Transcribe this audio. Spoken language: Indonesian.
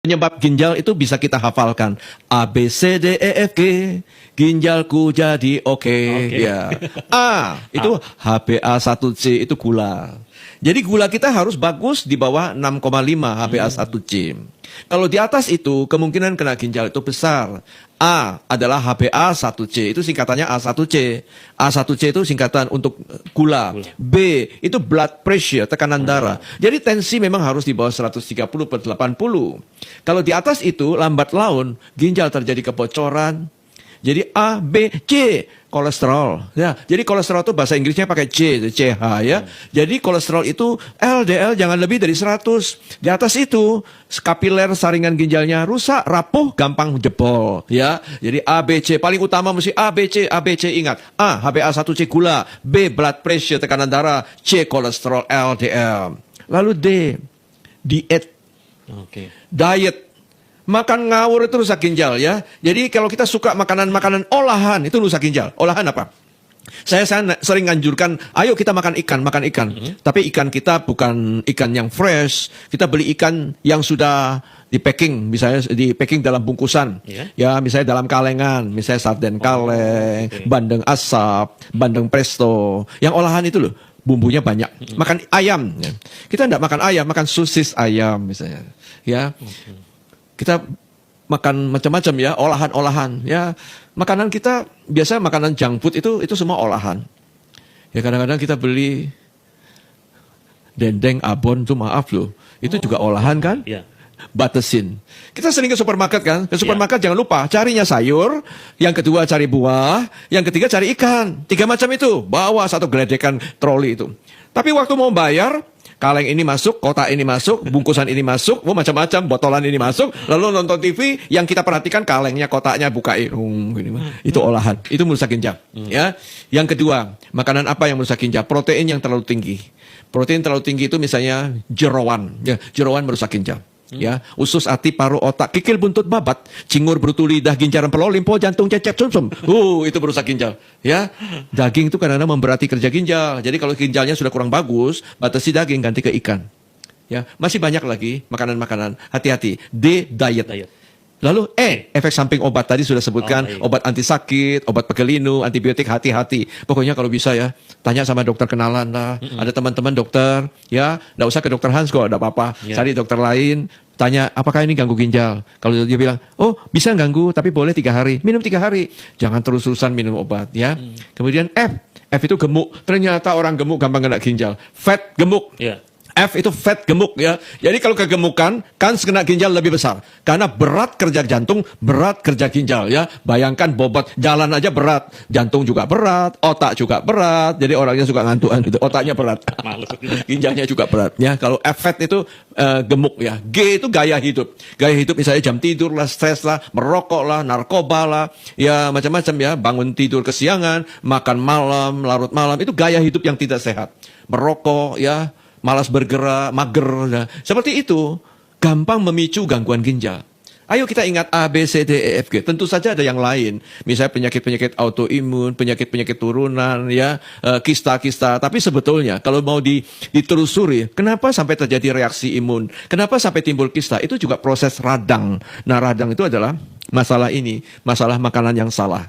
Penyebab ginjal itu bisa kita hafalkan. A, B, C, D, E, F, G. Ginjalku jadi oke. Ya. A, itu HbA1c, itu gula. Jadi gula kita harus bagus di bawah 6,5 HbA1c. Kalau di atas itu, kemungkinan kena ginjal itu besar. A adalah HbA1c, itu singkatannya A1c. A1c itu singkatan untuk gula. B itu blood pressure, tekanan darah. Jadi tensi memang harus di bawah 130/80. Kalau di atas itu, lambat laun, ginjal terjadi kebocoran. Jadi A, B, C, kolesterol. Ya, jadi kolesterol itu bahasa Inggrisnya pakai C, CH ya. Jadi kolesterol itu LDL jangan lebih dari 100. Di atas itu kapiler saringan ginjalnya rusak, rapuh, gampang jebol ya. Jadi A, B, C paling utama mesti A, B, C, A, B, C, ingat. A, HbA1c gula, B, blood pressure tekanan darah, C, kolesterol LDL. Lalu D, diet. Diet. Makan ngawur itu rusak ginjal ya. Jadi kalau kita suka makanan-makanan olahan itu rusak ginjal. Olahan apa? Saya sering anjurkan, ayo kita makan ikan. Tapi ikan kita bukan ikan yang fresh. Kita beli ikan yang sudah di packing, misalnya di packing dalam bungkusan. Ya, misalnya dalam kalengan, misalnya sarden kaleng, bandeng asap, bandeng presto. Yang olahan itu loh, bumbunya banyak. Makan ayam. Ya. Kita tidak makan ayam, makan sosis ayam misalnya. Ya. Kita makan macam-macam ya, olahan-olahan ya. Makanan kita biasa makanan junk food itu semua olahan. Ya kadang-kadang kita beli dendeng abon tuh maaf loh, itu juga olahan kan? Batasin. Kita sering ke supermarket kan? Ke supermarket jangan lupa carinya sayur, yang kedua cari buah, yang ketiga cari ikan. 3 macam itu, bawa satu geledekan troli itu. Tapi waktu mau bayar, kaleng ini masuk, kotak ini masuk, bungkusan ini masuk, macam-macam, botolan ini masuk, lalu nonton TV, yang kita perhatikan kalengnya, kotaknya bukain, itu olahan, itu merusak ginjal. Ya. Yang kedua, makanan apa yang merusak ginjal? Protein yang terlalu tinggi. Protein terlalu tinggi itu misalnya jerawan, ya, jerawan merusak ginjal. Ya, usus, hati, paru, otak, kikil, buntut, babat, cingur, brutu, lidah, ginjal, empel, limpo, jantung, cecep, sumsum. Itu merusak ginjal. Ya, daging itu kadang-kadang memberati kerja ginjal. Jadi kalau ginjalnya sudah kurang bagus, batasi daging, ganti ke ikan. Ya, masih banyak lagi makanan-makanan. Hati-hati. D, diet. Lalu efek samping obat tadi sudah sebutkan, obat anti sakit, obat pegelinu, antibiotik, hati-hati. Pokoknya kalau bisa ya, tanya sama dokter kenalan lah. Ada teman-teman dokter, ya, nggak usah ke dokter Hans kok, nggak apa-apa. Cari dokter lain, tanya apakah ini ganggu ginjal. Kalau dia bilang, oh bisa ganggu, tapi boleh 3 hari. Minum 3 hari. Jangan terus-terusan minum obat ya. Kemudian F itu gemuk. Ternyata orang gemuk gampang kena ginjal. Fat, gemuk. F itu fat, gemuk ya. Jadi kalau kegemukan, kan kena ginjal lebih besar. Karena berat kerja jantung, berat kerja ginjal ya. Bayangkan bobot, jalan aja berat. Jantung juga berat, otak juga berat. Jadi orangnya suka ngantuan gitu. Otaknya berat. Ginjalnya juga berat ya. Kalau F fat itu gemuk ya. G itu gaya hidup. Gaya hidup misalnya jam tidur lah, stres lah, merokok lah, narkoba lah. Ya macam-macam ya. Bangun tidur kesiangan, makan malam, larut malam. Itu gaya hidup yang tidak sehat. Merokok ya. Malas bergerak, mager, nah, seperti itu gampang memicu gangguan ginjal. Ayo kita ingat A, B, C, D, E, F, G. Tentu saja ada yang lain, misalnya penyakit-penyakit autoimun, penyakit-penyakit turunan, ya, kista-kista. Tapi sebetulnya kalau mau ditelusuri, kenapa sampai terjadi reaksi imun, kenapa sampai timbul kista, itu juga proses radang. Nah, radang itu adalah masalah ini, masalah makanan yang salah.